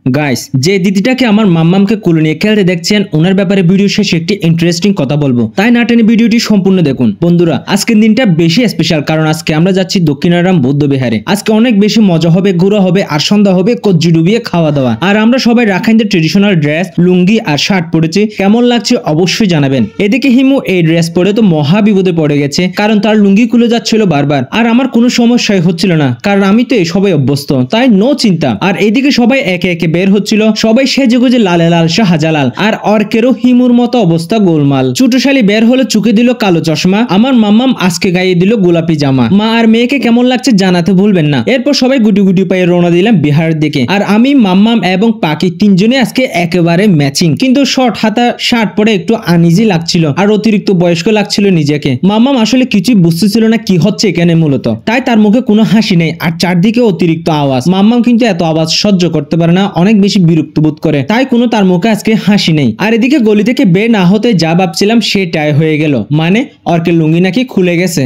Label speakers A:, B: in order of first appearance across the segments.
A: Guys, যে দিদিটাকে আমার মাম্মামকে কোলে নিয়ে খেলতে দেখছেন ওনার ব্যাপারে ভিডিও শেষে একটি ইন্টারেস্টিং কথা বলবো, তাই না টেনে ভিডিওটি সম্পূর্ণ দেখুন। বন্ধুরা, আজকের দিনটা বেশি স্পেশাল কারণ আজকে আমরা যাচ্ছি দক্ষিণারাম বৌদ্ধ বিহারে। আজকে অনেক বেশি মজা হবে, ঘোরা হবে আর সন্ধ্যা হবে কজ্জি ডুবিয়ে খাওয়া দাওয়া। আর আমরা সবাই রাখাইনদের ট্রেডিশনাল ড্রেস লুঙ্গি আর শার্ট পরেছি, কেমন লাগছে অবশ্যই জানাবেন। এদিকে হিমু এই ড্রেস পরে তো মহা বিপদে পড়ে গেছে, কারণ তার লুঙ্গি খুলে যাচ্ছিল বারবার। আর আমার কোনো সমস্যাই হচ্ছিল না, কারণ আমি তো এই সবাই অভ্যস্ত, তাই নো চিন্তা। আর এদিকে সবাই একে একে বের হচ্ছিল, সবাই সেজে গুজে লালে লাল শাহজালাল, আর অর্কেরও হিমুর মতো অবস্থা গোলমাল। ছোটশালী বের হলে চুকে দিল কালো চশমা, আমার মাম্মাম আজকে গায়ে দিল গোলাপি জামা। মা আর মেয়েকে কেমন লাগছে জানাতে ভুলবেন না। এরপর সবাই গুটি গুটি পায়ে রওনা দিলাম বিহারের দিকে। আর আমি, মাম্মাম এবং পাখি তিনজনে আজকে একেবারে ম্যাচিং, কিন্তু শর্ট হাতা শার্ট পরে একটু আনইজি লাগছিল আর অতিরিক্ত বয়স্ক লাগছিল নিজেকে। মাম্মাম আসলে কিছুই বুঝতেছিল না কি হচ্ছে এখানে মূলত, তাই তার মুখে কোনো হাসি নেই আর চারদিকে অতিরিক্ত আওয়াজ। মাম্মাম কিন্তু এত আওয়াজ সহ্য করতে পারে না, অনেক বেশি বিরক্ত বোধ করে, তাই কোনো তার মুখে আজকে হাসি নেই। আর এদিকে গলি থেকে বের না হতে যা ভাবছিলাম সেটাই হয়ে গেল, মানে অর্কের লুঙ্গি নাকি খুলে গেছে।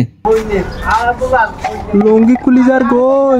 B: লুঙ্গি খুলি যার কই।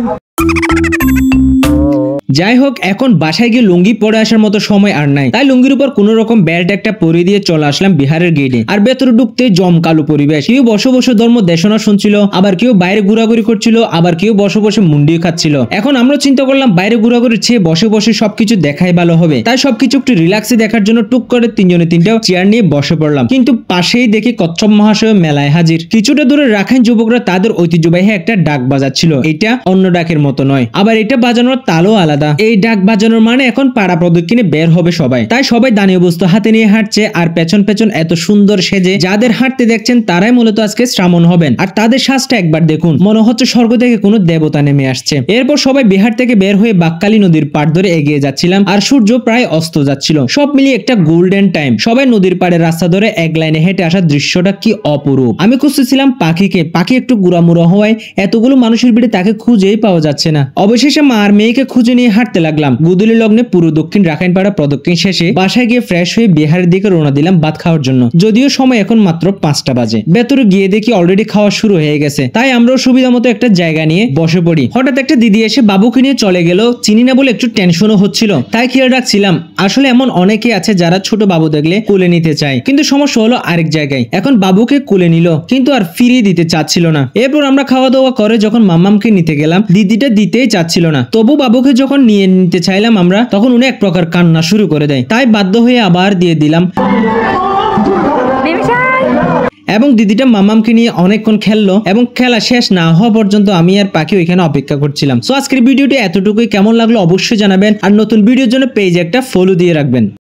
A: যাই হোক, এখন বাসায় গিয়ে লুঙ্গি পরে আসার মতো সময় আর নাই, তাই লুঙ্গির উপর কোন রকম বেল্ট একটা পরিয়ে দিয়ে চলে আসলাম বিহারের গেটে। আর ভেতরে ঢুকতে জমকালো পরিবেশ, কেউ বসে বসে ধর্ম দেশনা শুনছিল, আবার কেউ বাইরে ঘোরাঘুরি করছিল, আবার কেউ বসে বসে মুন্ডিও খাচ্ছিল। এখন আমরা চিন্তা করলাম বাইরে ঘোরাঘুরির চেয়ে বসে বসে সবকিছু দেখাই ভালো হবে, তাই সবকিছু একটু রিল্যাক্সে দেখার জন্য টুক করে তিনজনে তিনটা চেয়ার নিয়ে বসে পড়লাম। কিন্তু পাশেই দেখি কচ্ছপ মহাশয় মেলায় হাজির। কিছুটা দূরে রাখাইন যুবকরা তাদের ঐতিহ্যবাহী একটা ডাক বাজাচ্ছিল, এটা অন্য ডাকের মতো নয়, আবার এটা বাজানোর তালও আলাদা। এই ডাক বাজানোর মানে এখন পাড়া প্রদক্ষিণে বের হবে সবাই, তাই সবাই দানীয় বস্তু হাতে নিয়ে হাঁটছে। আর পেছন পেছন এত সুন্দর সেজে যাদের হাঁটতে দেখছেন তারাই মূলত আজকে শ্রামণ হবেন। আর তাদের শ্বাসটা একবার দেখুন, মনে হচ্ছে স্বর্গ থেকে কোনো দেবতা নেমে আসছে। এরপর সবাই বিহার থেকে বের হয়ে বাক্কালী নদীর পাড় ধরে এগিয়ে যাচ্ছিলাম, আর সূর্য প্রায় অস্ত যাচ্ছিল। সব মিলিয়ে একটা গোল্ডেন টাইম। সবাই নদীর পাড়ে রাস্তা ধরে এক লাইনে হেঁটে আসার দৃশ্যটা কি অপরূপ। আমি খুঁজতেছিলাম পাখিকে, পাখি একটু গুড়ামুড়া হওয়ায় এতগুলো মানুষের ভিড়ে তাকে খুঁজেই পাওয়া যাচ্ছে না। অবশেষে মা আর মেয়েকে খুঁজে নিয়ে হাঁটতে লাগলাম। গুদুলি লগ্নে পুরো দক্ষিণ রাখাইনপাড়া প্রদক্ষিণ শেষে বাসায় গিয়ে ফ্রেশ হয়ে বিহারের দিকে রওনা দিলাম ভাত খাওয়ার জন্য। যদিও সময় এখন মাত্র 5টা বাজে। ভেতরে গিয়ে দেখি অলরেডি খাওয়া শুরু হয়ে গেছে, তাই আমরাও সুবিধা মতো একটা জায়গা নিয়ে বসে পড়ি। হঠাৎ একটা দিদি এসে বাবুকে নিয়ে চলে গেল, চিনি না বলে একটু টেনশনও হচ্ছিল, তাই খেয়াল রাখছিলাম। আসলে এমন অনেকে আছে যারা ছোট বাবু দেখলে কোলে নিতে চায়, কিন্তু সমস্যা হলো আরেক জায়গায়। এখন বাবুকে কোলে নিল কিন্তু আর ফিরিয়ে দিতে চাচ্ছিল না। এরপর আমরা খাওয়া দাওয়া করে যখন মাম্মামকে নিতে গেলাম, দিদিটা দিতেই চাচ্ছিল না। তবু বাবুকে যখন নিয়ে নিতে চাইলাম আমরা, তখন উনি এক প্রকার কান্না শুরু করে দেয়, তাই বাধ্য হয়ে আবার দিয়ে দিলাম। এবং দিদিটা মামামকে নিয়ে অনেকক্ষণ খেললো এবং খেলা শেষ না হওয়া পর্যন্ত আমি আর পাখি ওইখানে অপেক্ষা করছিলাম। সো আজকের ভিডিওটি এতটুকুই। কেমন লাগলো অবশ্যই জানাবেন, আর নতুন ভিডিওর জন্য পেজে একটা ফলো দিয়ে রাখবেন।